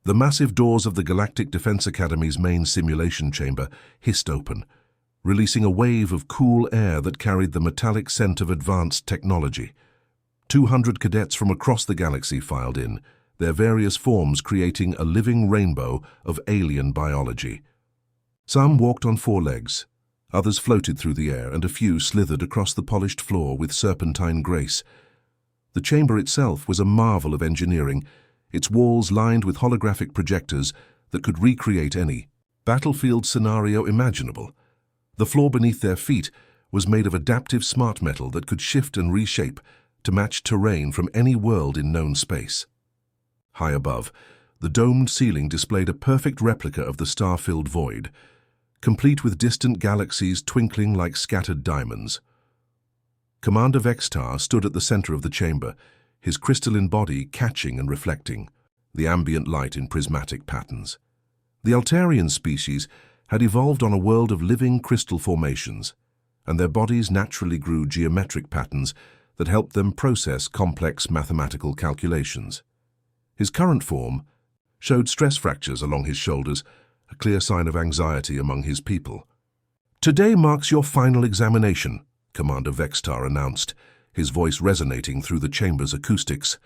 The massive doors of the Galactic Defense Academy's main simulation chamber hissed open, releasing a wave of cool air that carried the metallic scent of advanced technology. 200 cadets from across the galaxy filed in, their various forms creating a living rainbow of alien biology. Some walked on 4 legs, others floated through the air, and a few slithered across the polished floor with serpentine grace. The chamber itself was a marvel of engineering, its walls lined with holographic projectors that could recreate any battlefield scenario imaginable. The floor beneath their feet was made of adaptive smart metal that could shift and reshape to match terrain from any world in known space. High above, the domed ceiling displayed a perfect replica of the star-filled void, complete with distant galaxies twinkling like scattered diamonds. Commander Vextar stood at the center of the chamber, his crystalline body catching and reflecting the ambient light in prismatic patterns. The Altarian species had evolved on a world of living crystal formations, and their bodies naturally grew geometric patterns that helped them process complex mathematical calculations. His current form showed stress fractures along his shoulders, a clear sign of anxiety among his people. "Today marks your final examination," Commander Vextar announced, his voice resonating through the chamber's acoustics.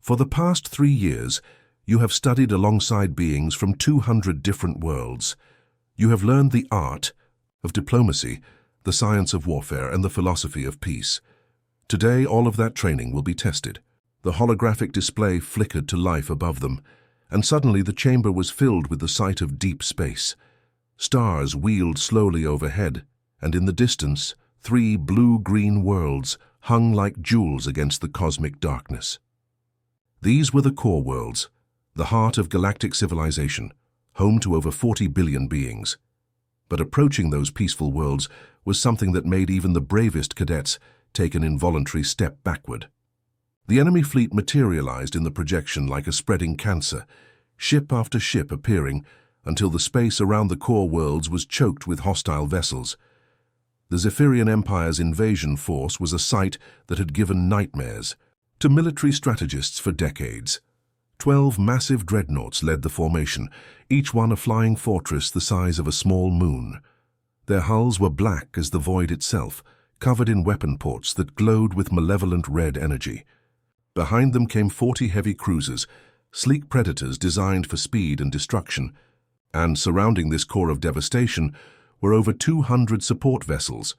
"For the past 3 years, you have studied alongside beings from 200 different worlds. You have learned the art of diplomacy, the science of warfare, and the philosophy of peace. Today, all of that training will be tested." The holographic display flickered to life above them, and suddenly the chamber was filled with the sight of deep space. Stars wheeled slowly overhead, and in the distance, 3 blue-green worlds hung like jewels against the cosmic darkness. These were the core worlds, the heart of galactic civilization, home to over 40 billion beings. But approaching those peaceful worlds was something that made even the bravest cadets take an involuntary step backward. The enemy fleet materialized in the projection like a spreading cancer, ship after ship appearing until the space around the core worlds was choked with hostile vessels. The Zephyrian Empire's invasion force was a sight that had given nightmares to military strategists for decades. 12 massive dreadnoughts led the formation, each one a flying fortress the size of a small moon. Their hulls were black as the void itself, covered in weapon ports that glowed with malevolent red energy. Behind them came 40 heavy cruisers, sleek predators designed for speed and destruction, and surrounding this core of devastation were over 200 support vessels,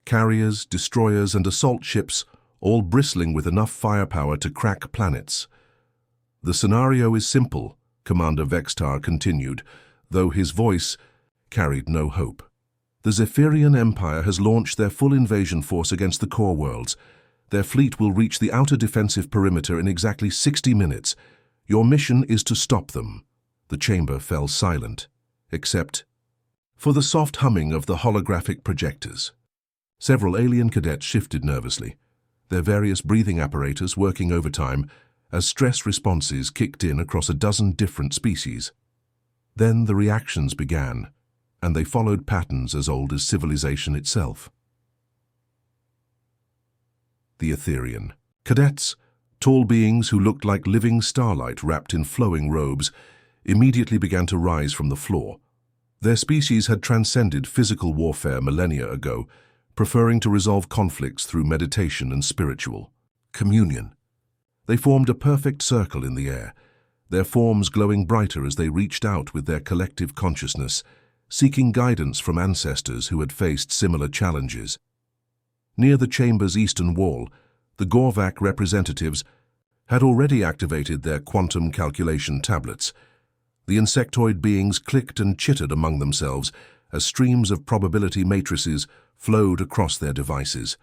carriers, destroyers, and assault ships, all bristling with enough firepower to crack planets. "The scenario is simple," Commander Vextar continued, though his voice carried no hope. "The Zephyrian Empire has launched their full invasion force against the core worlds. Their fleet will reach the outer defensive perimeter in exactly 60 minutes. Your mission is to stop them." The chamber fell silent, except for the soft humming of the holographic projectors. Several alien cadets shifted nervously, their various breathing apparatus working overtime as stress responses kicked in across a dozen different species. Then the reactions began, and they followed patterns as old as civilization itself. The Etherian cadets, tall beings who looked like living starlight wrapped in flowing robes, immediately began to rise from the floor. Their species had transcended physical warfare millennia ago, preferring to resolve conflicts through meditation and spiritual communion. They formed a perfect circle in the air, their forms glowing brighter as they reached out with their collective consciousness, seeking guidance from ancestors who had faced similar challenges. Near the chamber's eastern wall, the Gorvac representatives had already activated their quantum calculation tablets. The insectoid beings clicked and chittered among themselves as streams of probability matrices flowed across their devices.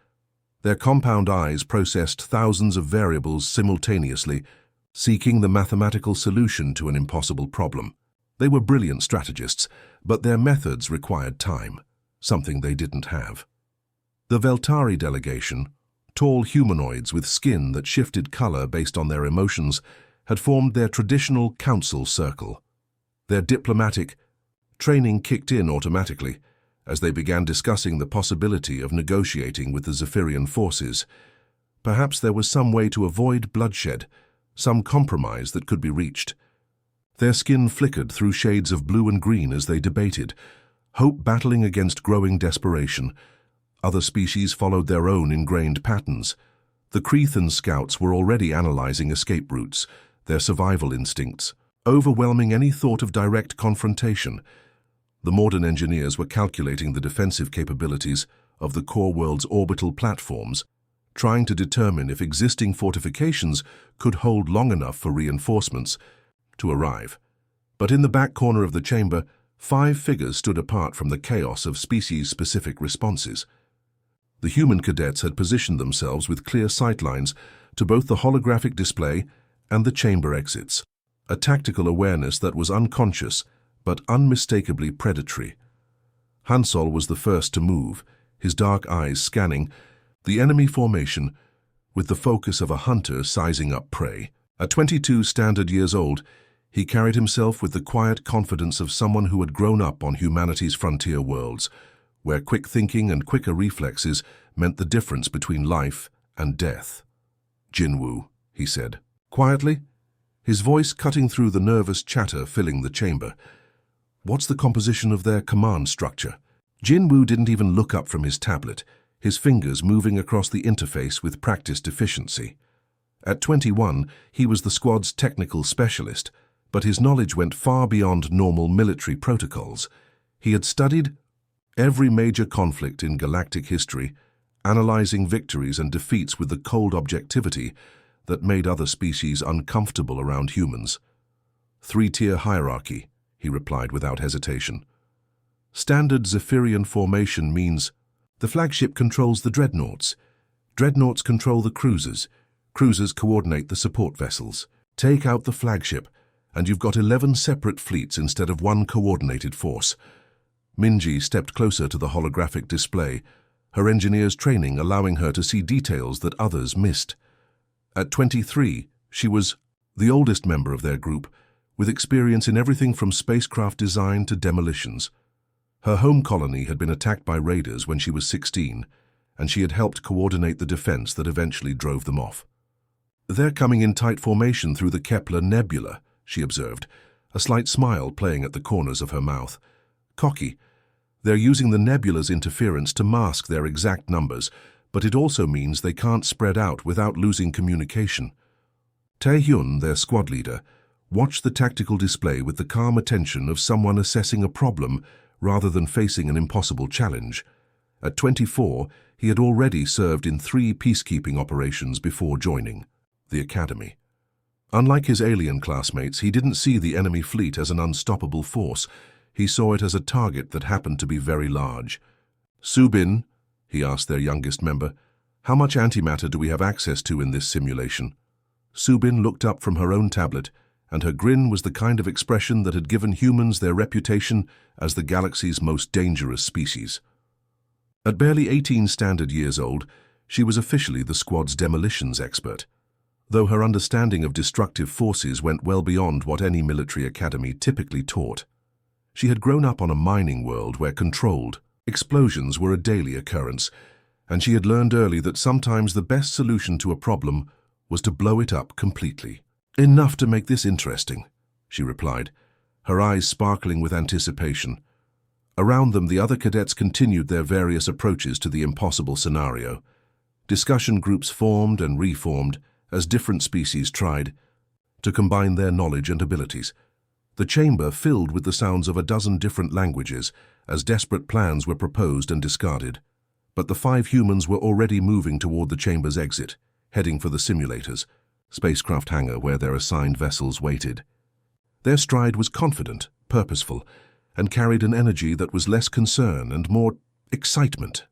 Their compound eyes processed thousands of variables simultaneously, seeking the mathematical solution to an impossible problem. They were brilliant strategists, but their methods required time, something they didn't have. The Veltari delegation, tall humanoids with skin that shifted color based on their emotions, had formed their traditional council circle. Their diplomatic training kicked in automatically as they began discussing the possibility of negotiating with the Zephyrian forces. Perhaps there was some way to avoid bloodshed, some compromise that could be reached. Their skin flickered through shades of blue and green as they debated, hope battling against growing desperation. Other species followed their own ingrained patterns. The Cretan scouts were already analyzing escape routes, their survival instincts, overwhelming any thought of direct confrontation. The modern engineers were calculating the defensive capabilities of the core world's orbital platforms, trying to determine if existing fortifications could hold long enough for reinforcements to arrive. But in the back corner of the chamber, 5 figures stood apart from the chaos of species-specific responses. The human cadets had positioned themselves with clear sightlines to both the holographic display and the chamber exits, a tactical awareness that was unconscious but unmistakably predatory. Hansol was the first to move, his dark eyes scanning the enemy formation with the focus of a hunter sizing up prey. At 22 standard years old, he carried himself with the quiet confidence of someone who had grown up on humanity's frontier worlds, where quick thinking and quicker reflexes meant the difference between life and death. "Jinwoo," he said, quietly, his voice cutting through the nervous chatter filling the chamber. "What's the composition of their command structure?" Jinwoo didn't even look up from his tablet, his fingers moving across the interface with practiced efficiency. At 21, he was the squad's technical specialist, but his knowledge went far beyond normal military protocols. He had studied every major conflict in galactic history, analyzing victories and defeats with the cold objectivity that made other species uncomfortable around humans. 3-tier hierarchy, he replied without hesitation. Standard Zephyrian formation means the flagship controls the dreadnoughts. Dreadnoughts control the cruisers. Cruisers coordinate the support vessels. Take out the flagship, and you've got 11 separate fleets instead of one coordinated force. Minji stepped closer to the holographic display, her engineer's training allowing her to see details that others missed. At 23, she was the oldest member of their group, with experience in everything from spacecraft design to demolitions. Her home colony had been attacked by raiders when she was 16, and she had helped coordinate the defense that eventually drove them off. "They're coming in tight formation through the Kepler Nebula," she observed, a slight smile playing at the corners of her mouth. "Cocky. They're using the nebula's interference to mask their exact numbers, but it also means they can't spread out without losing communication." Taehyun, their squad leader, watched the tactical display with the calm attention of someone assessing a problem rather than facing an impossible challenge. At 24, he had already served in 3 peacekeeping operations before joining the academy. Unlike his alien classmates, he didn't see the enemy fleet as an unstoppable force. He saw it as a target that happened to be very large. "Subin," he asked their youngest member, "how much antimatter do we have access to in this simulation?" Subin looked up from her own tablet, and her grin was the kind of expression that had given humans their reputation as the galaxy's most dangerous species. At barely 18 standard years old, she was officially the squad's demolitions expert, though her understanding of destructive forces went well beyond what any military academy typically taught. She had grown up on a mining world where controlled explosions were a daily occurrence, and she had learned early that sometimes the best solution to a problem was to blow it up completely. "Enough to make this interesting," she replied, her eyes sparkling with anticipation. Around them, the other cadets continued their various approaches to the impossible scenario. Discussion groups formed and reformed as different species tried to combine their knowledge and abilities. The chamber filled with the sounds of a dozen different languages as desperate plans were proposed and discarded. But the 5 humans were already moving toward the chamber's exit, heading for the simulators, spacecraft hangar where their assigned vessels waited. Their stride was confident, purposeful, and carried an energy that was less concern and more excitement.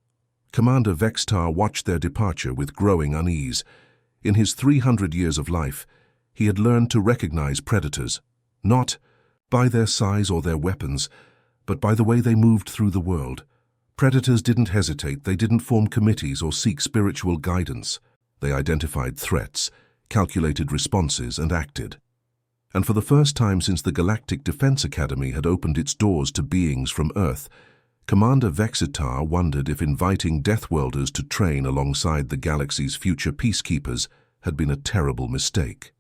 Commander Vextar watched their departure with growing unease. In his 300 years of life, he had learned to recognize predators, not by their size or their weapons, but by the way they moved through the world. Predators didn't hesitate, they didn't form committees or seek spiritual guidance. They identified threats, calculated responses, and acted. And for the first time since the Galactic Defense Academy had opened its doors to beings from Earth, Commander Vexitar wondered if inviting Deathworlders to train alongside the galaxy's future peacekeepers had been a terrible mistake.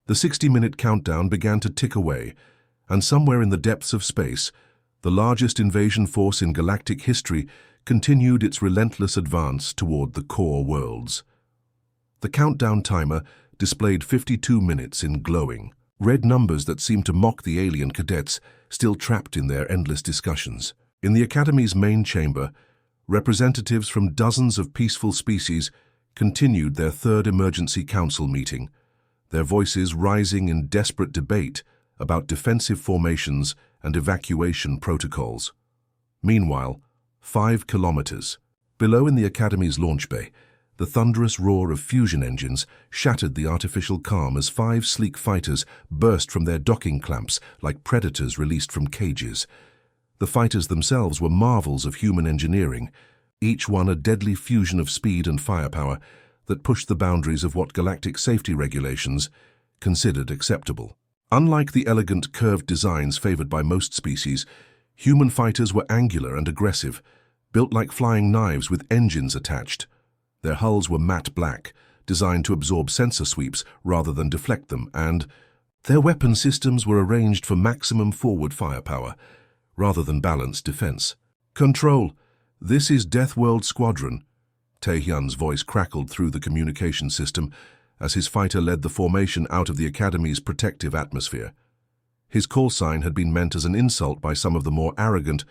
The 60-minute countdown began to tick away, and somewhere in the depths of space, the largest invasion force in galactic history continued its relentless advance toward the core worlds. The countdown timer displayed 52 minutes in glowing red numbers that seemed to mock the alien cadets still trapped in their endless discussions. In the Academy's main chamber, representatives from dozens of peaceful species continued their third emergency council meeting, their voices rising in desperate debate about defensive formations and evacuation protocols. Meanwhile, 5 kilometers below in the Academy's launch bay, the thunderous roar of fusion engines shattered the artificial calm as 5 sleek fighters burst from their docking clamps like predators released from cages. The fighters themselves were marvels of human engineering, each one a deadly fusion of speed and firepower that pushed the boundaries of what galactic safety regulations considered acceptable. Unlike the elegant, curved designs favored by most species, human fighters were angular and aggressive, built like flying knives with engines attached. Their hulls were matte black, designed to absorb sensor sweeps rather than deflect them, and their weapon systems were arranged for maximum forward firepower, rather than balanced defense. "Control, this is Deathworld Squadron." Taehyun's voice crackled through the communication system as his fighter led the formation out of the Academy's protective atmosphere. His call sign had been meant as an insult by some of the more arrogant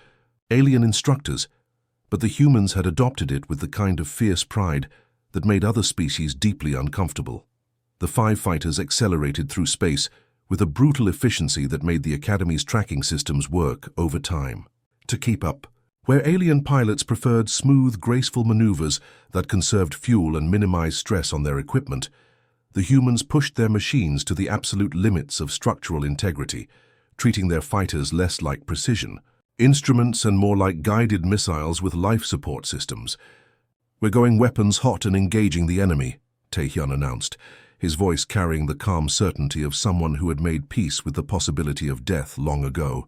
alien instructors, but the humans had adopted it with the kind of fierce pride that made other species deeply uncomfortable. The 5 fighters accelerated through space with a brutal efficiency that made the Academy's tracking systems work over time. To keep up, where alien pilots preferred smooth, graceful maneuvers that conserved fuel and minimized stress on their equipment, the humans pushed their machines to the absolute limits of structural integrity, treating their fighters less like precision instruments and more like guided missiles with life support systems. "We're going weapons hot and engaging the enemy," Taehyun announced, his voice carrying the calm certainty of someone who had made peace with the possibility of death long ago.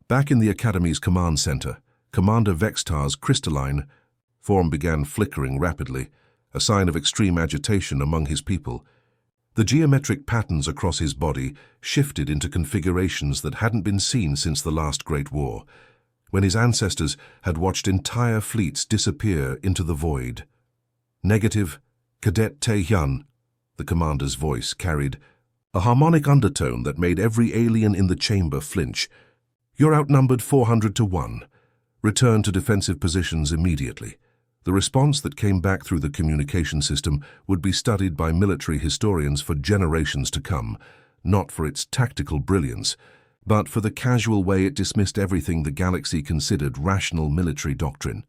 Back in the Academy's command center, Commander Vextar's crystalline form began flickering rapidly, a sign of extreme agitation among his people. The geometric patterns across his body shifted into configurations that hadn't been seen since the last Great War, when his ancestors had watched entire fleets disappear into the void. "Negative, Cadet Taehyun," the commander's voice carried a harmonic undertone that made every alien in the chamber flinch. "You're outnumbered 400 to 1. Return to defensive positions immediately." The response that came back through the communication system would be studied by military historians for generations to come, not for its tactical brilliance, but for the casual way it dismissed everything the galaxy considered rational military doctrine.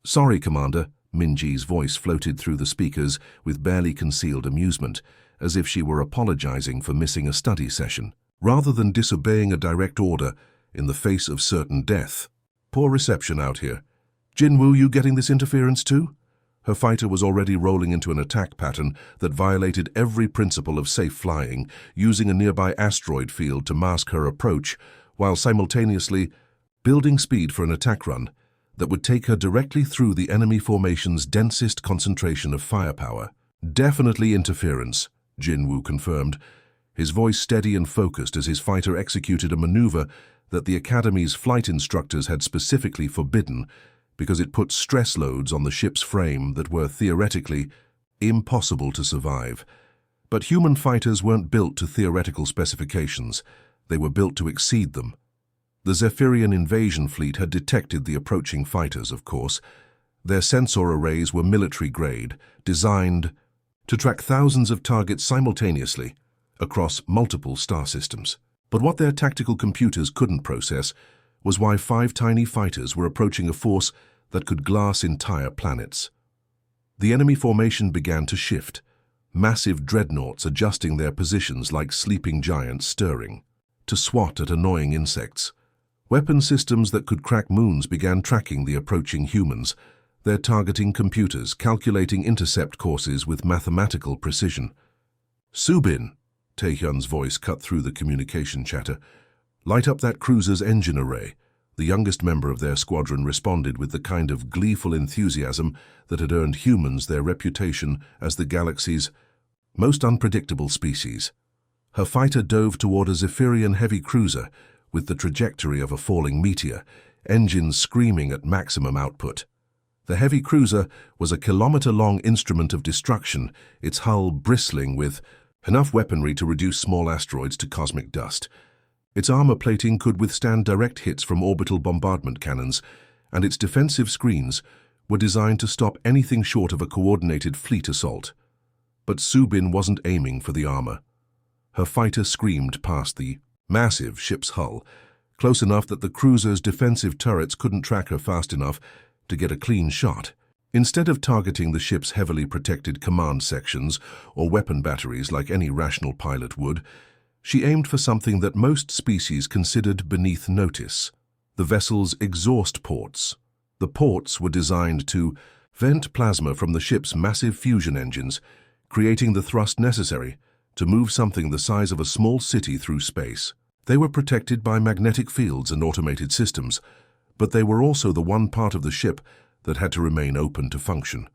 "Sorry, Commander," Minji's voice floated through the speakers with barely concealed amusement, as if she were apologizing for missing a study session, rather than disobeying a direct order in the face of certain death. "Poor reception out here. Jinwoo, you getting this interference too?" Her fighter was already rolling into an attack pattern that violated every principle of safe flying, using a nearby asteroid field to mask her approach, while simultaneously building speed for an attack run that would take her directly through the enemy formation's densest concentration of firepower. "Definitely interference," Jinwoo confirmed, his voice steady and focused as his fighter executed a maneuver that the Academy's flight instructors had specifically forbidden because it put stress loads on the ship's frame that were theoretically impossible to survive. But human fighters weren't built to theoretical specifications. They were built to exceed them. The Zephyrian invasion fleet had detected the approaching fighters, of course. Their sensor arrays were military-grade, designed to track thousands of targets simultaneously across multiple star systems. But what their tactical computers couldn't process was why 5 tiny fighters were approaching a force that could glass entire planets. The enemy formation began to shift, massive dreadnoughts adjusting their positions like sleeping giants stirring, to swat at annoying insects. Weapon systems that could crack moons began tracking the approaching humans, their targeting computers calculating intercept courses with mathematical precision. "Subin," Taehyun's voice cut through the communication chatter, "light up that cruiser's engine array." The youngest member of their squadron responded with the kind of gleeful enthusiasm that had earned humans their reputation as the galaxy's most unpredictable species. Her fighter dove toward a Zephyrian heavy cruiser with the trajectory of a falling meteor, engines screaming at maximum output. The heavy cruiser was a kilometer-long instrument of destruction, its hull bristling with enough weaponry to reduce small asteroids to cosmic dust. Its armor plating could withstand direct hits from orbital bombardment cannons, and its defensive screens were designed to stop anything short of a coordinated fleet assault. But Subin wasn't aiming for the armor. Her fighter screamed past the massive ship's hull, close enough that the cruiser's defensive turrets couldn't track her fast enough to get a clean shot. Instead of targeting the ship's heavily protected command sections or weapon batteries like any rational pilot would, she aimed for something that most species considered beneath notice: the vessel's exhaust ports. The ports were designed to vent plasma from the ship's massive fusion engines, creating the thrust necessary to move something the size of a small city through space. They were protected by magnetic fields and automated systems, but they were also the one part of the ship that had to remain open to function.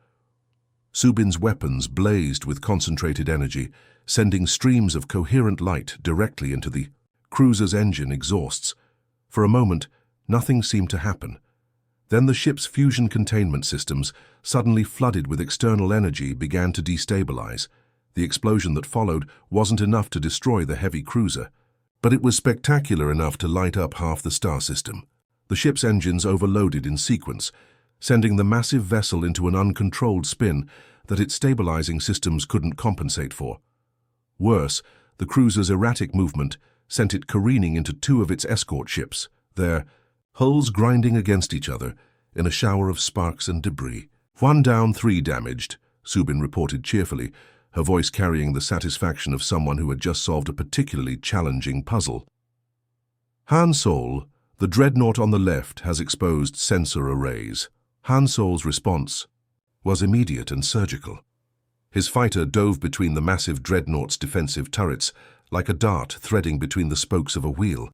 Subin's weapons blazed with concentrated energy, sending streams of coherent light directly into the cruiser's engine exhausts. For a moment, nothing seemed to happen. Then the ship's fusion containment systems, suddenly flooded with external energy, began to destabilize. The explosion that followed wasn't enough to destroy the heavy cruiser, but it was spectacular enough to light up half the star system. The ship's engines overloaded in sequence, sending the massive vessel into an uncontrolled spin that its stabilizing systems couldn't compensate for. Worse, the cruiser's erratic movement sent it careening into two of its escort ships, their hulls grinding against each other in a shower of sparks and debris. "One down, 3 damaged," Subin reported cheerfully, her voice carrying the satisfaction of someone who had just solved a particularly challenging puzzle. "Han Sol, the dreadnought on the left has exposed sensor arrays." Han Sol's response was immediate and surgical. His fighter dove between the massive dreadnought's defensive turrets like a dart threading between the spokes of a wheel.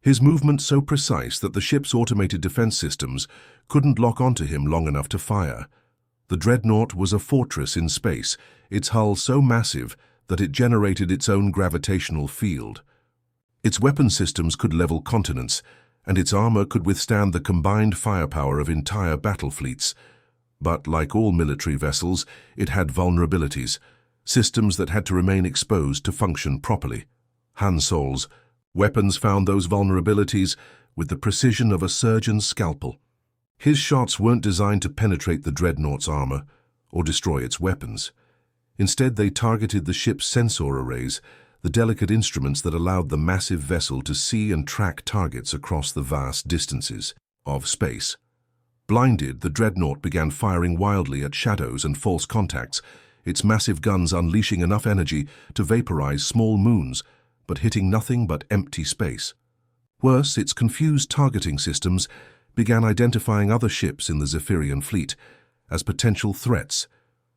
His movement so precise that the ship's automated defense systems couldn't lock onto him long enough to fire. The dreadnought was a fortress in space, its hull so massive that it generated its own gravitational field. Its weapon systems could level continents, and its armor could withstand the combined firepower of entire battle fleets. But like all military vessels, it had vulnerabilities, systems that had to remain exposed to function properly. Han Sol's weapons found those vulnerabilities with the precision of a surgeon's scalpel. His shots weren't designed to penetrate the dreadnought's armor or destroy its weapons. Instead, they targeted the ship's sensor arrays, the delicate instruments that allowed the massive vessel to see and track targets across the vast distances of space. Blinded, the dreadnought began firing wildly at shadows and false contacts, its massive guns unleashing enough energy to vaporize small moons, but hitting nothing but empty space. Worse, its confused targeting systems began identifying other ships in the Zephyrian fleet as potential threats,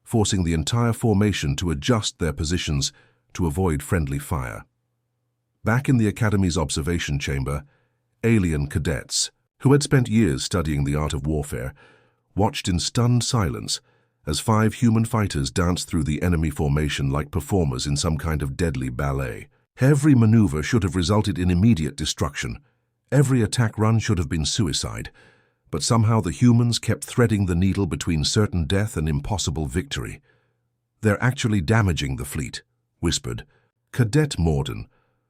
forcing the entire formation to adjust their positions to avoid friendly fire. Back in the Academy's observation chamber, alien cadets, who had spent years studying the art of warfare, watched in stunned silence as 5 human fighters danced through the enemy formation like performers in some kind of deadly ballet. Every maneuver should have resulted in immediate destruction. Every attack run should have been suicide. But somehow the humans kept threading the needle between certain death and impossible victory. "They're actually damaging the fleet," whispered Cadet Morden,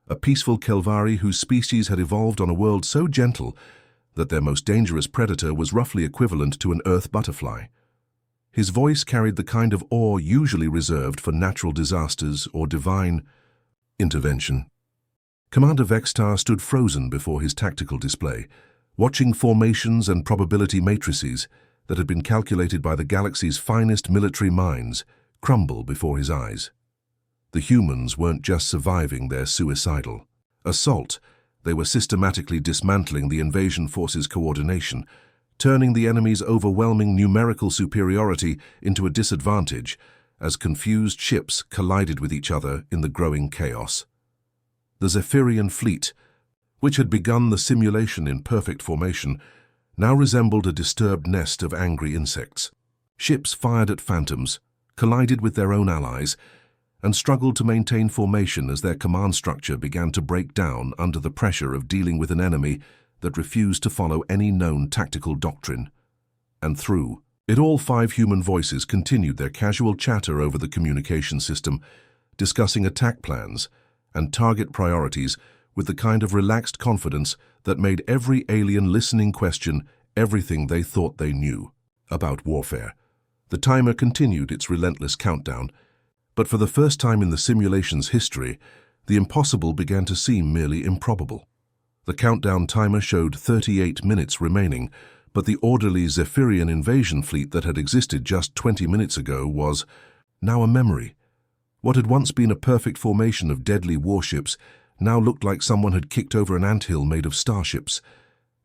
a peaceful Kelvari whose species had evolved on a world so gentle that their most dangerous predator was roughly equivalent to an earth butterfly. His voice carried the kind of awe usually reserved for natural disasters or divine intervention. Commander Vextar stood frozen before his tactical display, watching formations and probability matrices that had been calculated by the galaxy's finest military minds crumble before his eyes. The humans weren't just surviving their suicidal assault, they were systematically dismantling the invasion force's coordination, turning the enemy's overwhelming numerical superiority into a disadvantage as confused ships collided with each other in the growing chaos. The Zephyrian fleet, which had begun the simulation in perfect formation, now resembled a disturbed nest of angry insects. Ships fired at phantoms, collided with their own allies, and struggled to maintain formation as their command structure began to break down under the pressure of dealing with an enemy that refused to follow any known tactical doctrine. And through it all, 5 human voices continued their casual chatter over the communication system, discussing attack plans and target priorities with the kind of relaxed confidence that made every alien listening question everything they thought they knew about warfare. The timer continued its relentless countdown, but for the first time in the simulation's history, the impossible began to seem merely improbable. The countdown timer showed 38 minutes remaining, but the orderly Zephyrian invasion fleet that had existed just 20 minutes ago was now a memory. What had once been a perfect formation of deadly warships now looked like someone had kicked over an anthill made of starships.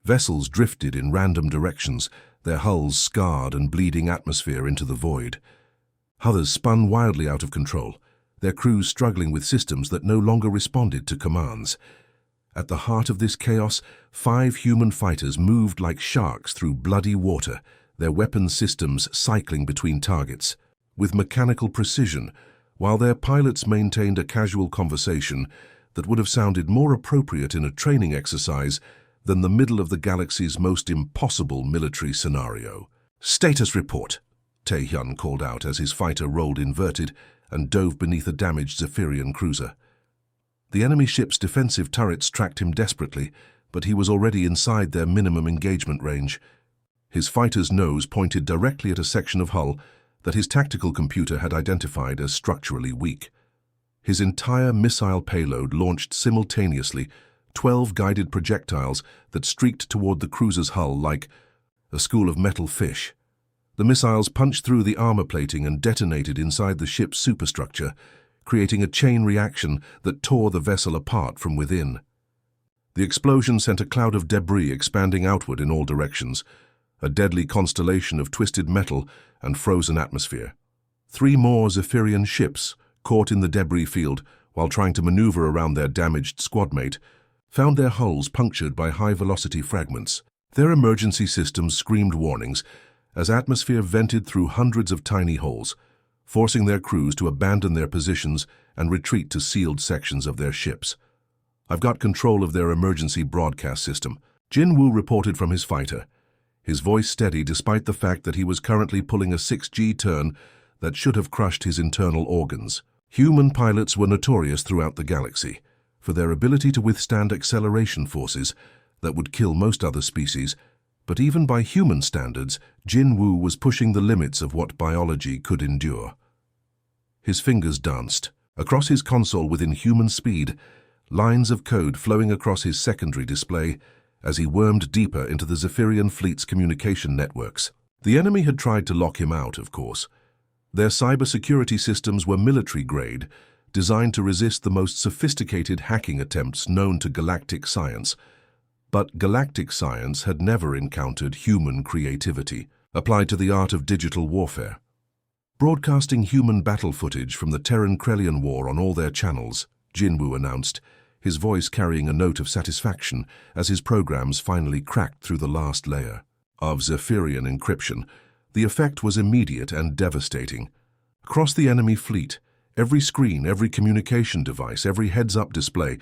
Vessels drifted in random directions, their hulls scarred and bleeding atmosphere into the void. Others spun wildly out of control, their crews struggling with systems that no longer responded to commands. At the heart of this chaos, 5 human fighters moved like sharks through bloody water, their weapons systems cycling between targets with mechanical precision, while their pilots maintained a casual conversation that would have sounded more appropriate in a training exercise than the middle of the galaxy's most impossible military scenario. "Status report," Tae-hyun called out as his fighter rolled inverted and dove beneath a damaged Zephyrian cruiser. The enemy ship's defensive turrets tracked him desperately, but he was already inside their minimum engagement range. His fighter's nose pointed directly at a section of hull that his tactical computer had identified as structurally weak. His entire missile payload launched simultaneously, 12 guided projectiles that streaked toward the cruiser's hull like a school of metal fish. The missiles punched through the armor plating and detonated inside the ship's superstructure, creating a chain reaction that tore the vessel apart from within. The explosion sent a cloud of debris expanding outward in all directions, a deadly constellation of twisted metal and frozen atmosphere. 3 more Zephyrian ships, caught in the debris field while trying to maneuver around their damaged squadmate, found their hulls punctured by high-velocity fragments. Their emergency systems screamed warnings as atmosphere vented through hundreds of tiny holes, forcing their crews to abandon their positions and retreat to sealed sections of their ships. "I've got control of their emergency broadcast system," Jin-Woo reported from his fighter, his voice steady despite the fact that he was currently pulling a 6G turn that should have crushed his internal organs. Human pilots were notorious throughout the galaxy for their ability to withstand acceleration forces that would kill most other species, but even by human standards, Jin-Woo was pushing the limits of what biology could endure. His fingers danced. Across his console within human speed, lines of code flowing across his secondary display as he wormed deeper into the Zephyrian fleet's communication networks. The enemy had tried to lock him out, of course. Their cybersecurity systems were military-grade, designed to resist the most sophisticated hacking attempts known to galactic science. But galactic science had never encountered human creativity applied to the art of digital warfare. Broadcasting human battle footage from the Terran-Krelian War on all their channels, Jin-Woo announced, his voice carrying a note of satisfaction as his programs finally cracked through the last layer of Zephyrian encryption. The effect was immediate and devastating. Across the enemy fleet, every screen, every communication device, every heads-up display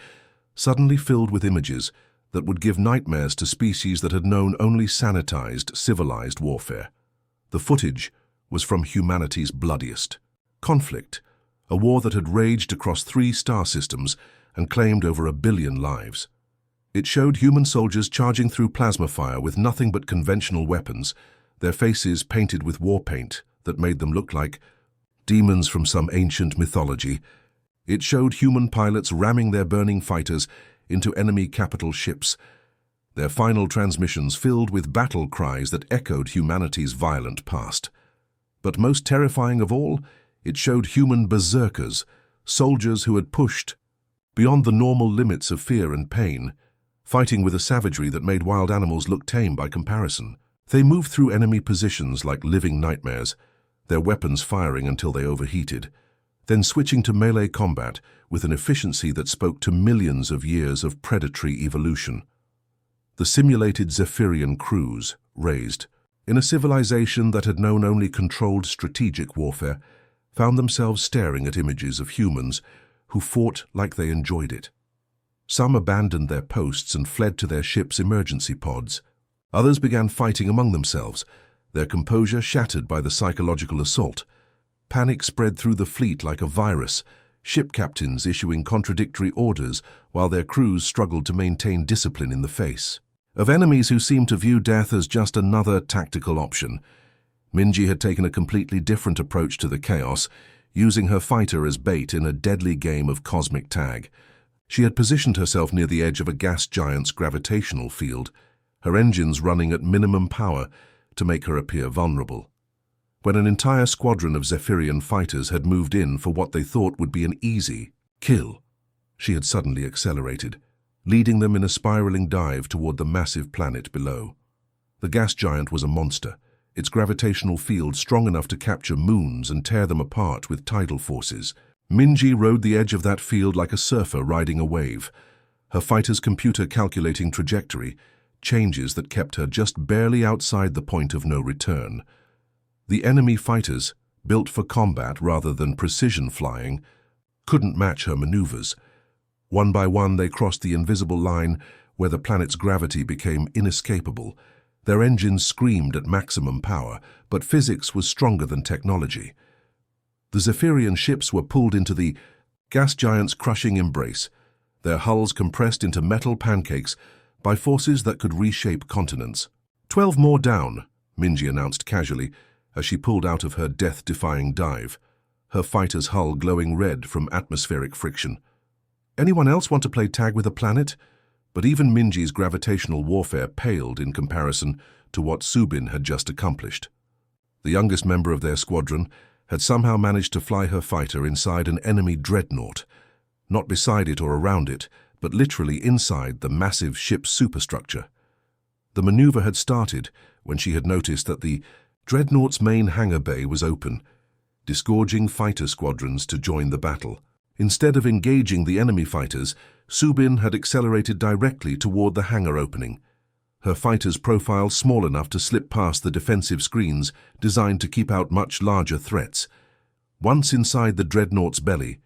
suddenly filled with images that would give nightmares to species that had known only sanitized, civilized warfare. The footage was from humanity's bloodiest conflict, a war that had raged across 3 star systems and claimed over 1 billion lives. It showed human soldiers charging through plasma fire with nothing but conventional weapons, their faces painted with war paint that made them look like demons from some ancient mythology. It showed human pilots ramming their burning fighters into enemy capital ships, their final transmissions filled with battle cries that echoed humanity's violent past. But most terrifying of all, it showed human berserkers, soldiers who had pushed beyond the normal limits of fear and pain, fighting with a savagery that made wild animals look tame by comparison. They moved through enemy positions like living nightmares, their weapons firing until they overheated, then switching to melee combat with an efficiency that spoke to millions of years of predatory evolution. The simulated Zephyrian crews, raised in a civilization that had known only controlled strategic warfare, found themselves staring at images of humans who fought like they enjoyed it. Some abandoned their posts and fled to their ship's emergency pods. Others began fighting among themselves, their composure shattered by the psychological assault. Panic spread through the fleet like a virus, ship captains issuing contradictory orders while their crews struggled to maintain discipline in the face of enemies who seemed to view death as just another tactical option. Minji had taken a completely different approach to the chaos, using her fighter as bait in a deadly game of cosmic tag. She had positioned herself near the edge of a gas giant's gravitational field, her engines running at minimum power to make her appear vulnerable. When an entire squadron of Zephyrian fighters had moved in for what they thought would be an easy kill, she had suddenly accelerated, leading them in a spiraling dive toward the massive planet below. The gas giant was a monster, its gravitational field strong enough to capture moons and tear them apart with tidal forces. Minji rode the edge of that field like a surfer riding a wave, her fighter's computer calculating trajectory, changes that kept her just barely outside the point of no return. The enemy fighters, built for combat rather than precision flying, couldn't match her maneuvers. One by one they crossed the invisible line where the planet's gravity became inescapable. Their engines screamed at maximum power, but physics was stronger than technology. The Zephyrian ships were pulled into the gas giant's crushing embrace, their hulls compressed into metal pancakes by forces that could reshape continents. 12 more down, Minji announced casually as she pulled out of her death-defying dive, her fighter's hull glowing red from atmospheric friction. Anyone else want to play tag with a planet? But even Minji's gravitational warfare paled in comparison to what Subin had just accomplished. The youngest member of their squadron had somehow managed to fly her fighter inside an enemy dreadnought, not beside it or around it, but literally inside the massive ship's superstructure. The maneuver had started when she had noticed that the dreadnought's main hangar bay was open, disgorging fighter squadrons to join the battle. Instead of engaging the enemy fighters, Subin had accelerated directly toward the hangar opening, her fighter's profile small enough to slip past the defensive screens designed to keep out much larger threats. Once inside the dreadnought's belly,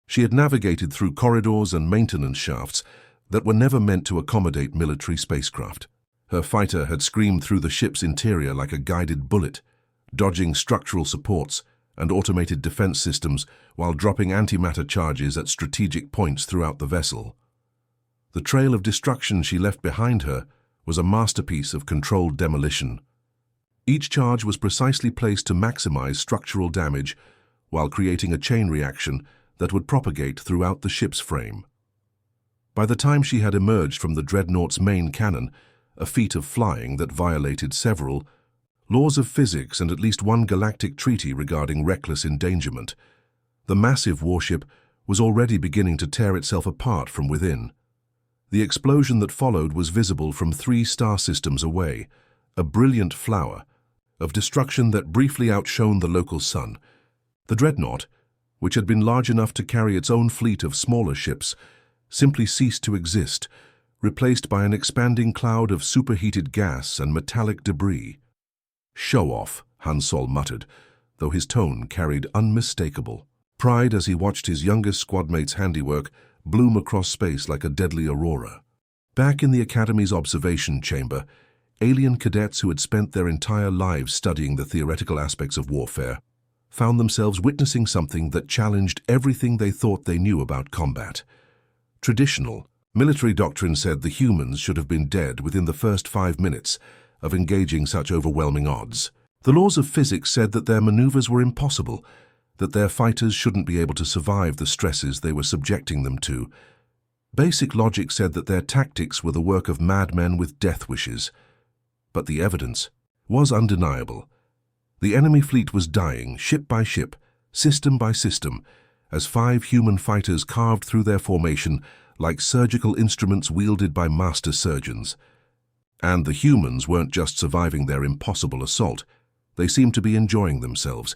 she had navigated through corridors and maintenance shafts that were never meant to accommodate military spacecraft. Her fighter had screamed through the ship's interior like a guided bullet, dodging structural supports and automated defense systems while dropping antimatter charges at strategic points throughout the vessel. The trail of destruction she left behind her was a masterpiece of controlled demolition. Each charge was precisely placed to maximize structural damage while creating a chain reaction that would propagate throughout the ship's frame. By the time she had emerged from the dreadnought's main cannon, a feat of flying that violated several laws of physics and at least one galactic treaty regarding reckless endangerment, the massive warship was already beginning to tear itself apart from within. The explosion that followed was visible from 3 star systems away, a brilliant flower of destruction that briefly outshone the local sun. The dreadnought, which had been large enough to carry its own fleet of smaller ships, simply ceased to exist, replaced by an expanding cloud of superheated gas and metallic debris. "Show off," Han Sol muttered, though his tone carried unmistakable pride as he watched his youngest squadmate's handiwork bloom across space like a deadly aurora. Back in the Academy's observation chamber, alien cadets who had spent their entire lives studying the theoretical aspects of warfare found themselves witnessing something that challenged everything they thought they knew about combat. Traditional military doctrine said the humans should have been dead within the first 5 minutes of engaging such overwhelming odds. The laws of physics said that their maneuvers were impossible, that their fighters shouldn't be able to survive the stresses they were subjecting them to. Basic logic said that their tactics were the work of madmen with death wishes. But the evidence was undeniable. The enemy fleet was dying, ship by ship, system by system, as 5 human fighters carved through their formation like surgical instruments wielded by master surgeons. And the humans weren't just surviving their impossible assault. They seemed to be enjoying themselves,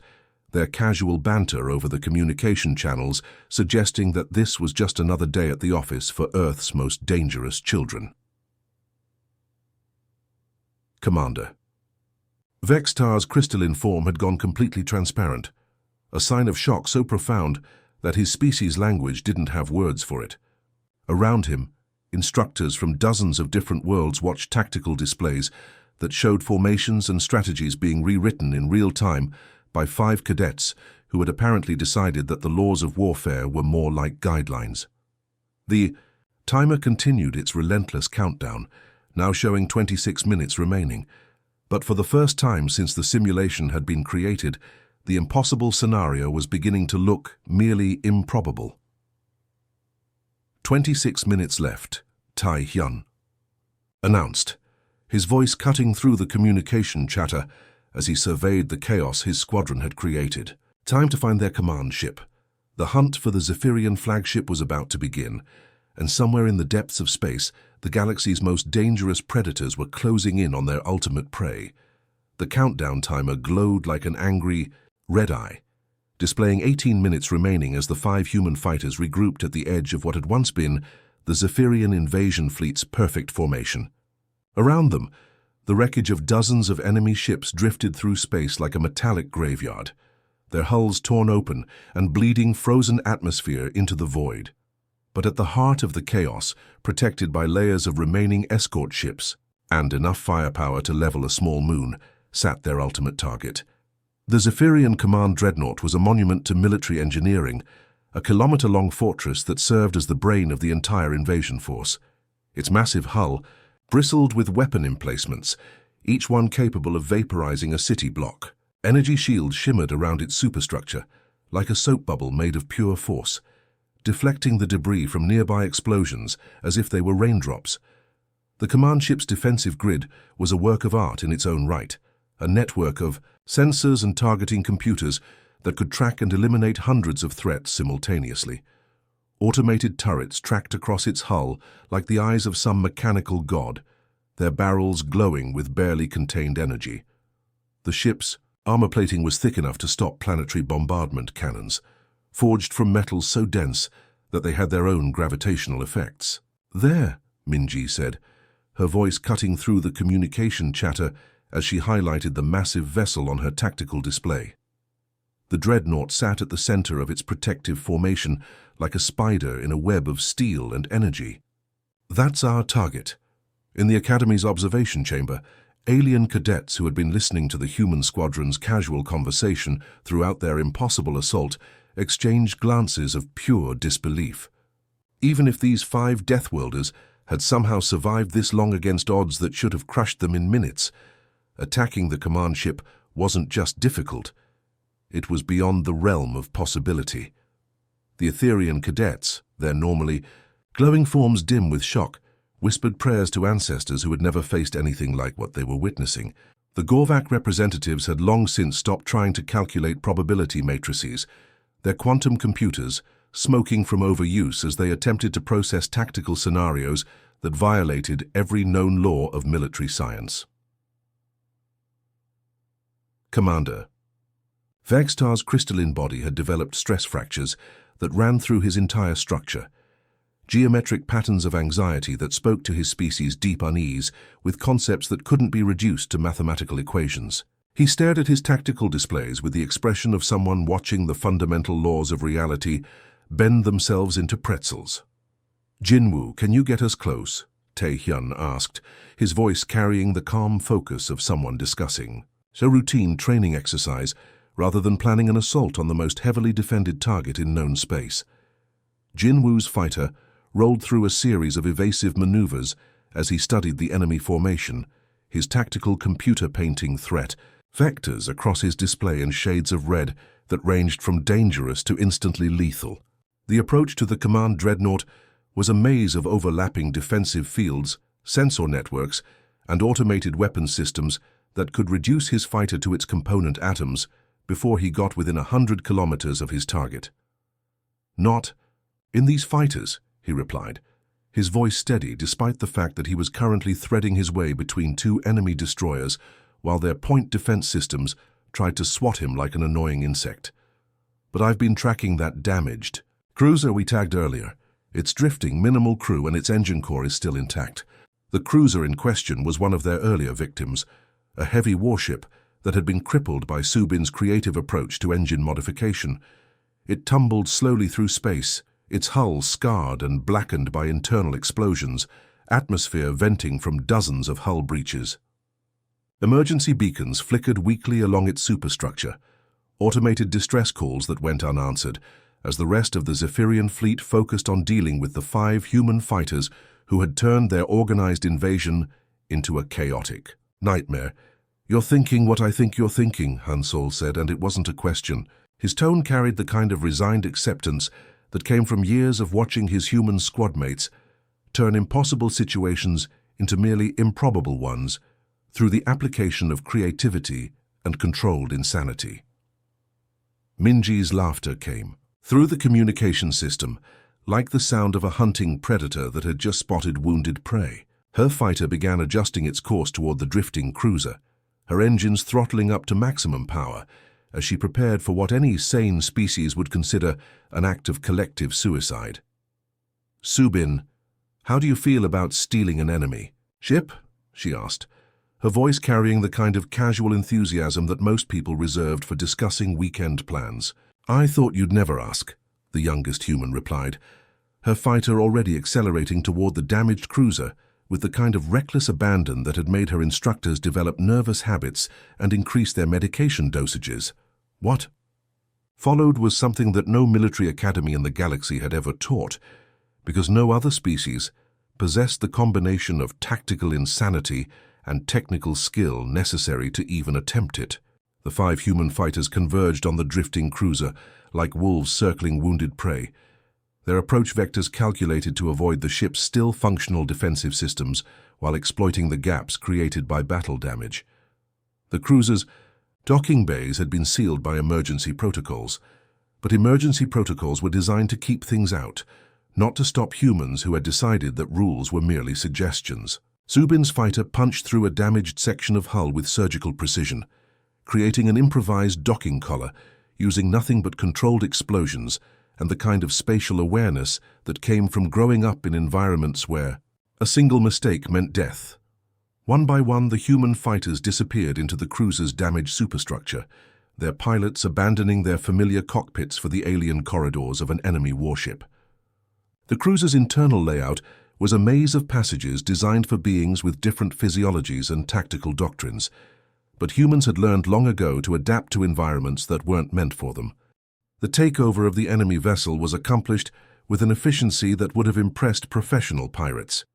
their casual banter over the communication channels suggesting that this was just another day at the office for Earth's most dangerous children. Commander. Vextar's crystalline form had gone completely transparent. a sign of shock so profound that his species' language didn't have words for it. Around him, instructors from dozens of different worlds watched tactical displays that showed formations and strategies being rewritten in real time by 5 cadets who had apparently decided that the laws of warfare were more like guidelines. The timer continued its relentless countdown, now showing 26 minutes remaining. But for the first time since the simulation had been created, the impossible scenario was beginning to look merely improbable. 26 minutes left, Tai Hyun announced, his voice cutting through the communication chatter as he surveyed the chaos his squadron had created. Time to find their command ship. The hunt for the Zephyrian flagship was about to begin, and somewhere in the depths of space, the galaxy's most dangerous predators were closing in on their ultimate prey. The countdown timer glowed like an angry red eye, displaying 18 minutes remaining as the 5 human fighters regrouped at the edge of what had once been the Zephyrian invasion fleet's perfect formation. Around them, the wreckage of dozens of enemy ships drifted through space like a metallic graveyard, their hulls torn open and bleeding frozen atmosphere into the void. But at the heart of the chaos, protected by layers of remaining escort ships and enough firepower to level a small moon, sat their ultimate target. The Zephyrian Command Dreadnought was a monument to military engineering, a kilometer-long fortress that served as the brain of the entire invasion force. Its massive hull bristled with weapon emplacements, each one capable of vaporizing a city block. Energy shields shimmered around its superstructure, like a soap bubble made of pure force, deflecting the debris from nearby explosions as if they were raindrops. The command ship's defensive grid was a work of art in its own right, a network of sensors and targeting computers that could track and eliminate hundreds of threats simultaneously. Automated turrets tracked across its hull like the eyes of some mechanical god, their barrels glowing with barely contained energy. The ship's armor plating was thick enough to stop planetary bombardment cannons, forged from metals so dense that they had their own gravitational effects. "There," Minji said, her voice cutting through the communication chatter as she highlighted the massive vessel on her tactical display. The dreadnought sat at the center of its protective formation like a spider in a web of steel and energy. "That's our target." In the Academy's observation chamber, alien cadets who had been listening to the human squadron's casual conversation throughout their impossible assault exchanged glances of pure disbelief. Even if these 5 Deathworlders had somehow survived this long against odds that should have crushed them in minutes, attacking the command ship wasn't just difficult, it was beyond the realm of possibility. The Etherian cadets, their normally glowing forms dim with shock, whispered prayers to ancestors who had never faced anything like what they were witnessing. The Gorvak representatives had long since stopped trying to calculate probability matrices, their quantum computers smoking from overuse as they attempted to process tactical scenarios that violated every known law of military science. Commander. Vegstar's crystalline body had developed stress fractures that ran through his entire structure, geometric patterns of anxiety that spoke to his species' deep unease with concepts that couldn't be reduced to mathematical equations. He stared at his tactical displays with the expression of someone watching the fundamental laws of reality bend themselves into pretzels. "Jinwoo, can you get us close?" Tae-hyun asked, his voice carrying the calm focus of someone discussing a routine training exercise rather than planning an assault on the most heavily defended target in known space. Jinwoo's fighter rolled through a series of evasive maneuvers as he studied the enemy formation, his tactical computer painting threat, vectors across his display in shades of red that ranged from dangerous to instantly lethal. The approach to the command dreadnought was a maze of overlapping defensive fields, sensor networks, and automated weapon systems that could reduce his fighter to its component atoms before he got within 100 kilometers of his target. "Not in these fighters," he replied, his voice steady despite the fact that he was currently threading his way between 2 enemy destroyers while their point defense systems tried to swat him like an annoying insect. "But I've been tracking that damaged cruiser we tagged earlier. It's drifting, minimal crew, and its engine core is still intact." The cruiser in question was one of their earlier victims, a heavy warship that had been crippled by Subin's creative approach to engine modification. It tumbled slowly through space, its hull scarred and blackened by internal explosions, atmosphere venting from dozens of hull breaches. Emergency beacons flickered weakly along its superstructure, automated distress calls that went unanswered, as the rest of the Zephyrian fleet focused on dealing with the 5 human fighters who had turned their organized invasion into a chaotic nightmare. "You're thinking what I think you're thinking," Han Solo said, and it wasn't a question. His tone carried the kind of resigned acceptance that came from years of watching his human squadmates turn impossible situations into merely improbable ones through the application of creativity and controlled insanity. Minji's laughter came through the communication system, like the sound of a hunting predator that had just spotted wounded prey. Her fighter began adjusting its course toward the drifting cruiser, her engines throttling up to maximum power as she prepared for what any sane species would consider an act of collective suicide. "Subin, how do you feel about stealing an enemy ship?" she asked, her voice carrying the kind of casual enthusiasm that most people reserved for discussing weekend plans. "I thought you'd never ask," the youngest human replied, her fighter already accelerating toward the damaged cruiser with the kind of reckless abandon that had made her instructors develop nervous habits and increase their medication dosages. "What?" Followed was something that no military academy in the galaxy had ever taught, because no other species possessed the combination of tactical insanity and technical skill necessary to even attempt it. The 5 human fighters converged on the drifting cruiser like wolves circling wounded prey, their approach vectors calculated to avoid the ship's still functional defensive systems while exploiting the gaps created by battle damage. The cruiser's docking bays had been sealed by emergency protocols, but emergency protocols were designed to keep things out, not to stop humans who had decided that rules were merely suggestions. Subin's fighter punched through a damaged section of hull with surgical precision, creating an improvised docking collar using nothing but controlled explosions and the kind of spatial awareness that came from growing up in environments where a single mistake meant death. One by one, the human fighters disappeared into the cruiser's damaged superstructure, their pilots abandoning their familiar cockpits for the alien corridors of an enemy warship. The cruiser's internal layout was a maze of passages designed for beings with different physiologies and tactical doctrines, but humans had learned long ago to adapt to environments that weren't meant for them. The takeover of the enemy vessel was accomplished with an efficiency that would have impressed professional pirates.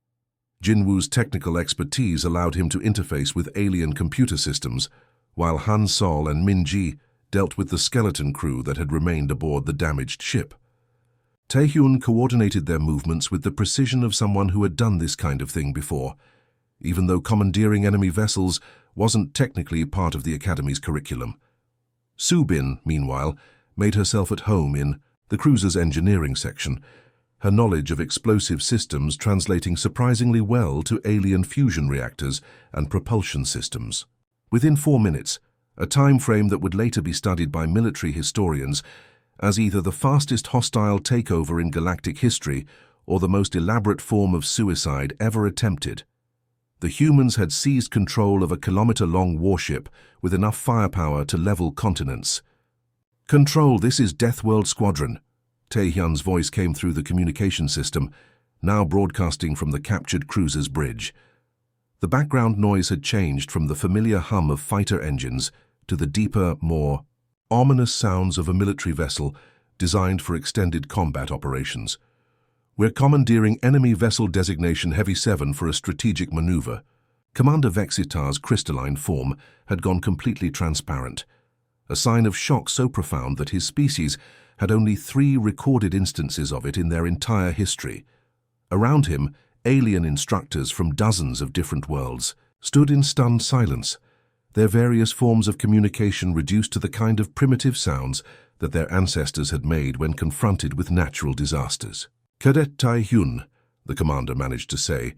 Jinwoo's technical expertise allowed him to interface with alien computer systems, while Han Sol and Minji dealt with the skeleton crew that had remained aboard the damaged ship. Taehyun coordinated their movements with the precision of someone who had done this kind of thing before, even though commandeering enemy vessels wasn't technically part of the Academy's curriculum. Subin, meanwhile, made herself at home in the cruiser's engineering section, her knowledge of explosive systems translating surprisingly well to alien fusion reactors and propulsion systems. Within 4 minutes, a time frame that would later be studied by military historians as either the fastest hostile takeover in galactic history or the most elaborate form of suicide ever attempted, the humans had seized control of a kilometer-long warship with enough firepower to level continents. "Control, this is Deathworld Squadron." Taehyun's voice came through the communication system, now broadcasting from the captured cruiser's bridge. The background noise had changed from the familiar hum of fighter engines to the deeper, more ominous sounds of a military vessel designed for extended combat operations. "We're commandeering enemy vessel designation Heavy 7 for a strategic maneuver." Commander Vexitar's crystalline form had gone completely transparent, a sign of shock so profound that his species had only 3 recorded instances of it in their entire history. Around him, alien instructors from dozens of different worlds stood in stunned silence, their various forms of communication reduced to the kind of primitive sounds that their ancestors had made when confronted with natural disasters. "Cadet Taehyun," the commander managed to say,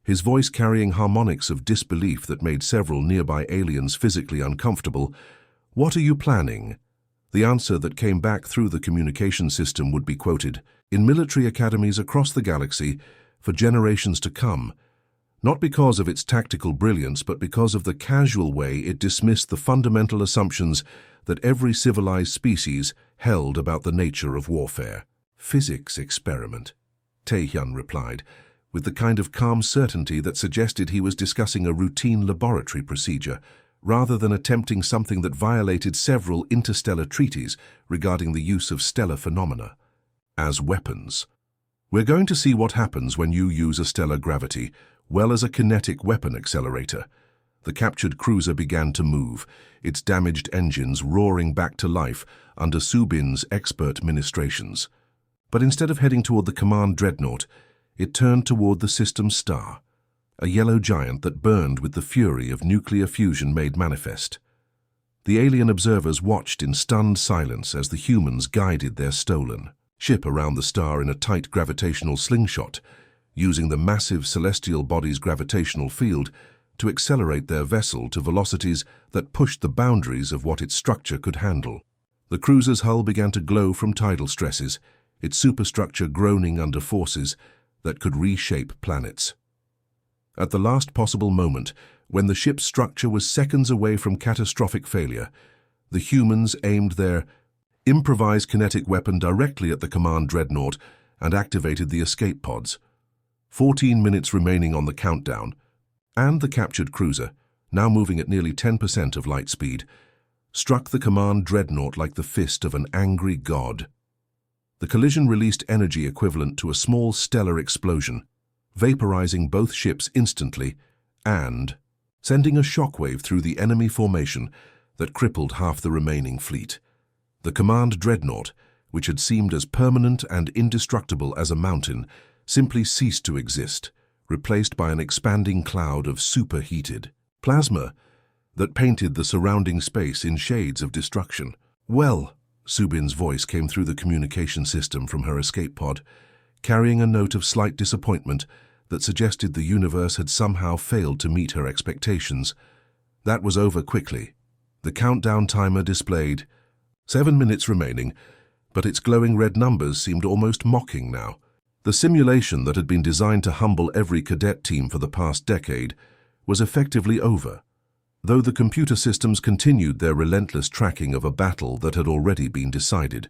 his voice carrying harmonics of disbelief that made several nearby aliens physically uncomfortable, "what are you planning?" The answer that came back through the communication system would be quoted, "In military academies across the galaxy, for generations to come, not because of its tactical brilliance, but because of the casual way it dismissed the fundamental assumptions that every civilized species held about the nature of warfare. "Physics experiment," Tae-hyun replied, with the kind of calm certainty that suggested he was discussing a routine laboratory procedure, rather than attempting something that violated several interstellar treaties regarding the use of stellar phenomena as weapons. "We're going to see what happens when you use a stellar gravity, well as a kinetic weapon accelerator." The captured cruiser began to move, its damaged engines roaring back to life under Subin's expert ministrations. But instead of heading toward the command dreadnought, it turned toward the system's star, a yellow giant that burned with the fury of nuclear fusion made manifest. The alien observers watched in stunned silence as the humans guided their stolen ship around the star in a tight gravitational slingshot, using the massive celestial body's gravitational field to accelerate their vessel to velocities that pushed the boundaries of what its structure could handle. The cruiser's hull began to glow from tidal stresses, its superstructure groaning under forces that could reshape planets. At the last possible moment, when the ship's structure was seconds away from catastrophic failure, the humans aimed their improvised kinetic weapon directly at the command dreadnought and activated the escape pods. 14 minutes remaining on the countdown, and the captured cruiser, now moving at nearly 10% of light speed, struck the command dreadnought like the fist of an angry god. The collision released energy equivalent to a small stellar explosion, vaporizing both ships instantly and sending a shockwave through the enemy formation that crippled half the remaining fleet. The command dreadnought, which had seemed as permanent and indestructible as a mountain, simply ceased to exist, replaced by an expanding cloud of superheated plasma that painted the surrounding space in shades of destruction. "Well," Subin's voice came through the communication system from her escape pod, carrying a note of slight disappointment that suggested the universe had somehow failed to meet her expectations. That was over quickly. The countdown timer displayed 7 minutes remaining, but its glowing red numbers seemed almost mocking now. The simulation that had been designed to humble every cadet team for the past decade was effectively over, though the computer systems continued their relentless tracking of a battle that had already been decided.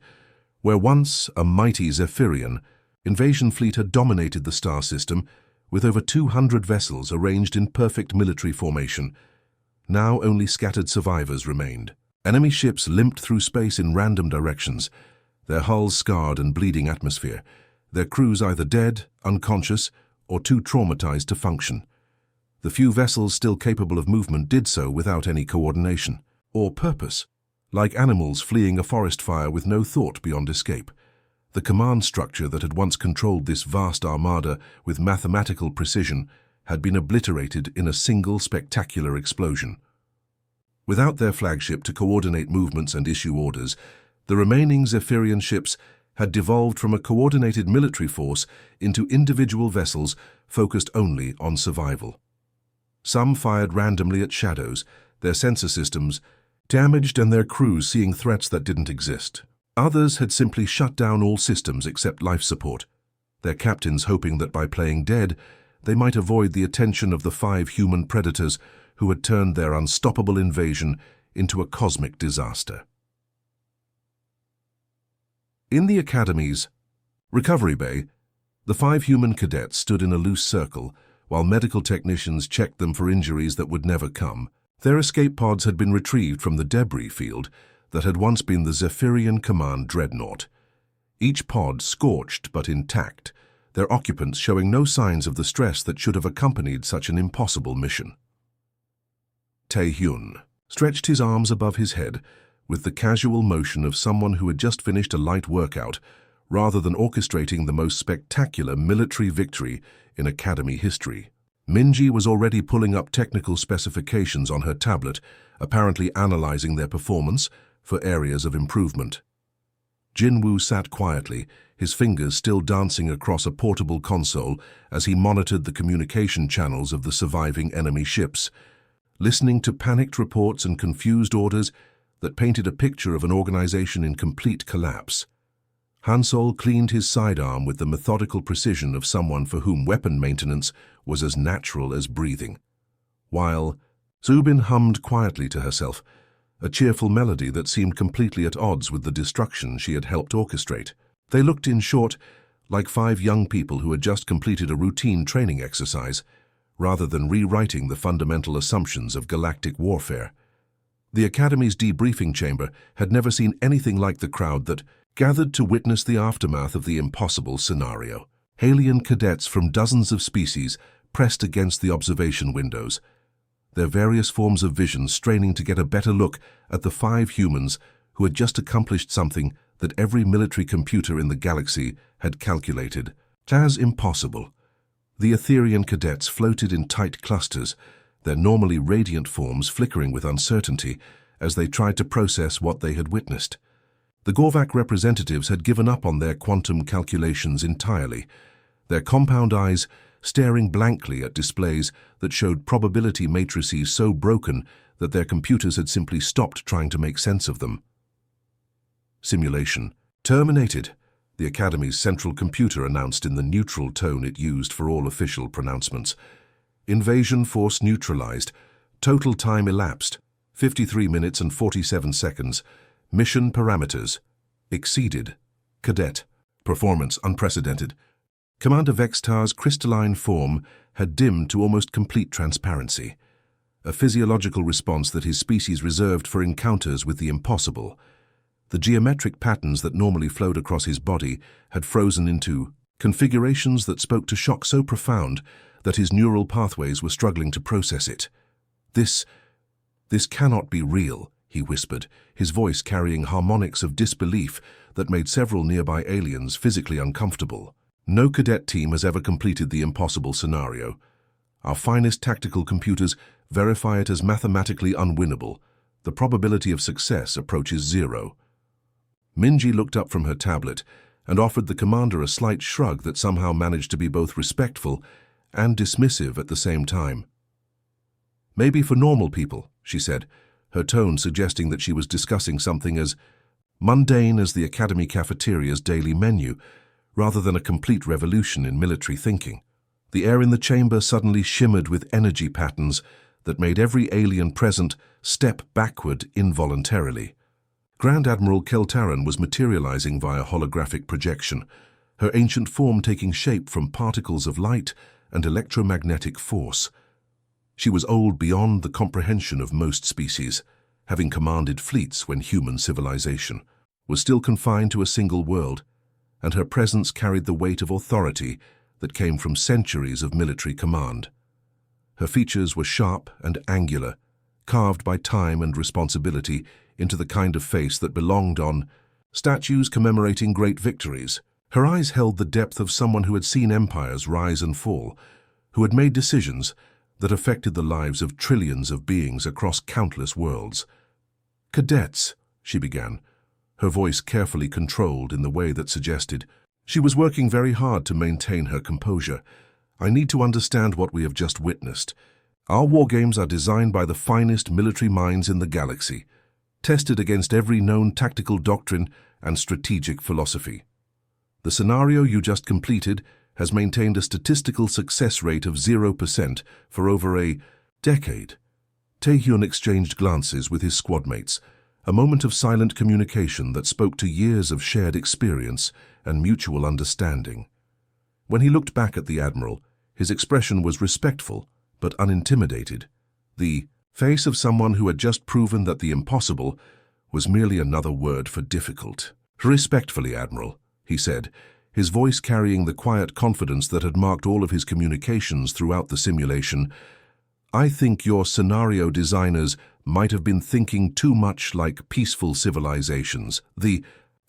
Where once a mighty Zephyrian invasion fleet had dominated the star system with over 200 vessels arranged in perfect military formation, now only scattered survivors remained. Enemy ships limped through space in random directions, their hulls scarred and bleeding atmosphere, their crews either dead, unconscious, or too traumatized to function. The few vessels still capable of movement did so without any coordination or purpose, like animals fleeing a forest fire with no thought beyond escape. The command structure that had once controlled this vast armada with mathematical precision had been obliterated in a single spectacular explosion. Without their flagship to coordinate movements and issue orders, the remaining Zephyrian ships had devolved from a coordinated military force into individual vessels focused only on survival. Some fired randomly at shadows, their sensor systems damaged and their crews seeing threats that didn't exist. Others had simply shut down all systems except life support, their captains hoping that by playing dead, they might avoid the attention of the 5 human predators who had turned their unstoppable invasion into a cosmic disaster. In the Academy's recovery bay, the 5 human cadets stood in a loose circle while medical technicians checked them for injuries that would never come. Their escape pods had been retrieved from the debris field that had once been the Zephyrian Command Dreadnought. Each pod scorched but intact, their occupants showing no signs of the stress that should have accompanied such an impossible mission. Tae-hyun stretched his arms above his head with the casual motion of someone who had just finished a light workout, rather than orchestrating the most spectacular military victory in Academy history. Minji was already pulling up technical specifications on her tablet, apparently analyzing their performance for areas of improvement. Jinwoo sat quietly, his fingers still dancing across a portable console as he monitored the communication channels of the surviving enemy ships, listening to panicked reports and confused orders that painted a picture of an organization in complete collapse. Hansol cleaned his sidearm with the methodical precision of someone for whom weapon maintenance was as natural as breathing, while Zubin hummed quietly to herself, a cheerful melody that seemed completely at odds with the destruction she had helped orchestrate. They looked, in short, like 5 young people who had just completed a routine training exercise, rather than rewriting the fundamental assumptions of galactic warfare. The Academy's debriefing chamber had never seen anything like the crowd that gathered to witness the aftermath of the impossible scenario. Alien cadets from dozens of species pressed against the observation windows, their various forms of vision straining to get a better look at the 5 humans who had just accomplished something that every military computer in the galaxy had calculated as impossible. The Etherian cadets floated in tight clusters, their normally radiant forms flickering with uncertainty as they tried to process what they had witnessed. The Gorvak representatives had given up on their quantum calculations entirely, their compound eyes staring blankly at displays that showed probability matrices so broken that their computers had simply stopped trying to make sense of them. Simulation terminated, the Academy's central computer announced in the neutral tone it used for all official pronouncements. Invasion force neutralized. Total time elapsed, 53 minutes and 47 seconds. Mission parameters exceeded. Cadet performance unprecedented. Commander Vextar's crystalline form had dimmed to almost complete transparency, a physiological response that his species reserved for encounters with the impossible. The geometric patterns that normally flowed across his body had frozen into configurations that spoke to shock so profound that his neural pathways were struggling to process it. This cannot be real, he whispered, his voice carrying harmonics of disbelief that made several nearby aliens physically uncomfortable. No cadet team has ever completed the impossible scenario. Our finest tactical computers verify it as mathematically unwinnable. The probability of success approaches 0. Minji looked up from her tablet and offered the commander a slight shrug that somehow managed to be both respectful and dismissive at the same time. Maybe for normal people, she said, her tone suggesting that she was discussing something as mundane as the Academy cafeteria's daily menu, rather than a complete revolution in military thinking. The air in the chamber suddenly shimmered with energy patterns that made every alien present step backward involuntarily. Grand Admiral Keltaran was materializing via holographic projection, her ancient form taking shape from particles of light and electromagnetic force. She was old beyond the comprehension of most species, having commanded fleets when human civilization was still confined to a single world, and her presence carried the weight of authority that came from centuries of military command. Her features were sharp and angular, carved by time and responsibility into the kind of face that belonged on statues commemorating great victories. Her eyes held the depth of someone who had seen empires rise and fall, who had made decisions that affected the lives of trillions of beings across countless worlds. "Cadets," she began, her voice carefully controlled in the way that suggested she was working very hard to maintain her composure. "I need to understand what we have just witnessed. Our wargames are designed by the finest military minds in the galaxy, tested against every known tactical doctrine and strategic philosophy. The scenario you just completed has maintained a statistical success rate of 0% for over a decade." Taehyun exchanged glances with his squadmates, a moment of silent communication that spoke to years of shared experience and mutual understanding. When he looked back at the Admiral, his expression was respectful but unintimidated, the face of someone who had just proven that the impossible was merely another word for difficult. "Respectfully, Admiral," he said, his voice carrying the quiet confidence that had marked all of his communications throughout the simulation, "I think your scenario designers might have been thinking too much like peaceful civilizations." The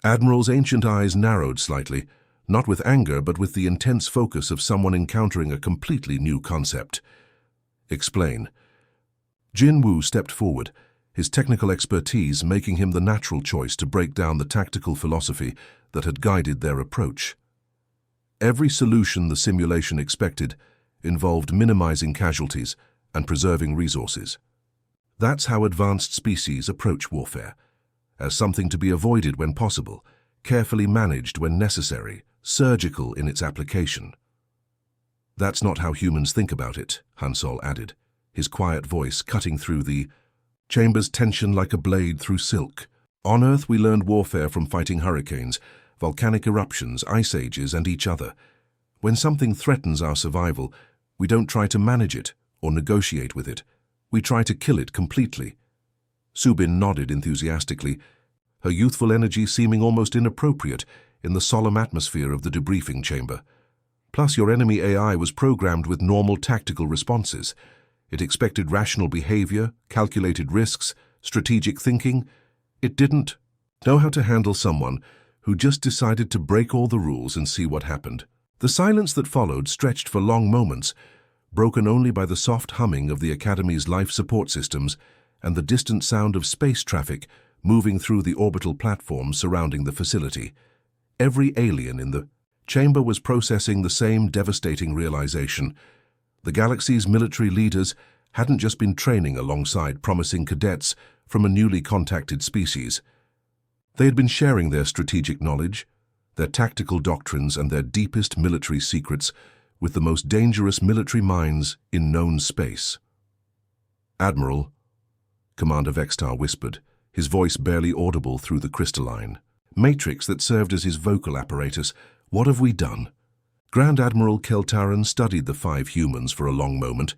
Admiral's ancient eyes narrowed slightly, not with anger but with the intense focus of someone encountering a completely new concept. "Explain." Jin Woo stepped forward, his technical expertise making him the natural choice to break down the tactical philosophy that had guided their approach. Every solution the simulation expected involved minimizing casualties and preserving resources. That's how advanced species approach warfare, as something to be avoided when possible, carefully managed when necessary, surgical in its application. That's not how humans think about it, Hansol added, his quiet voice cutting through the chamber's tension like a blade through silk. On Earth we learned warfare from fighting hurricanes, volcanic eruptions, ice ages, and each other. When something threatens our survival, we don't try to manage it or negotiate with it. We try to kill it completely. Subin nodded enthusiastically, her youthful energy seeming almost inappropriate in the solemn atmosphere of the debriefing chamber. Plus, your enemy AI was programmed with normal tactical responses. It expected rational behavior, calculated risks, strategic thinking. It didn't know how to handle someone who just decided to break all the rules and see what happened. The silence that followed stretched for long moments, broken only by the soft humming of the Academy's life support systems and the distant sound of space traffic moving through the orbital platforms surrounding the facility. Every alien in the chamber was processing the same devastating realization. The galaxy's military leaders hadn't just been training alongside promising cadets from a newly contacted species. They had been sharing their strategic knowledge, their tactical doctrines, and their deepest military secrets with the most dangerous military minds in known space. "Admiral," Commander Vextar whispered, his voice barely audible through the crystalline matrix that served as his vocal apparatus, "what have we done?" Grand Admiral Keltaran studied the 5 humans for a long moment,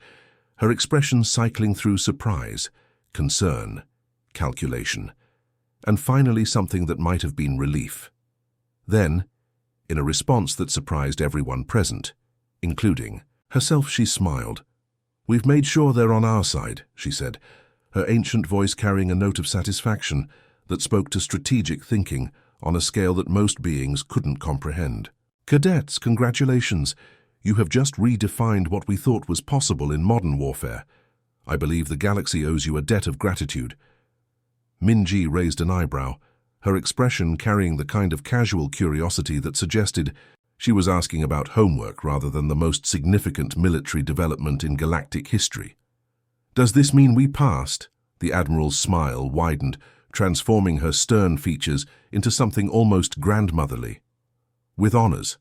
her expression cycling through surprise, concern, calculation, and finally something that might have been relief. Then, in a response that surprised everyone present, including herself, she smiled. "We've made sure they're on our side," she said, her ancient voice carrying a note of satisfaction that spoke to strategic thinking on a scale that most beings couldn't comprehend. "Cadets, congratulations. You have just redefined what we thought was possible in modern warfare. I believe the galaxy owes you a debt of gratitude." Minji raised an eyebrow, her expression carrying the kind of casual curiosity that suggested she was asking about homework rather than the most significant military development in galactic history. "Does this mean we passed?" The Admiral's smile widened, transforming her stern features into something almost grandmotherly. "With honors.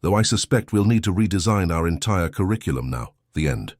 Though I suspect we'll need to redesign our entire curriculum now." The end.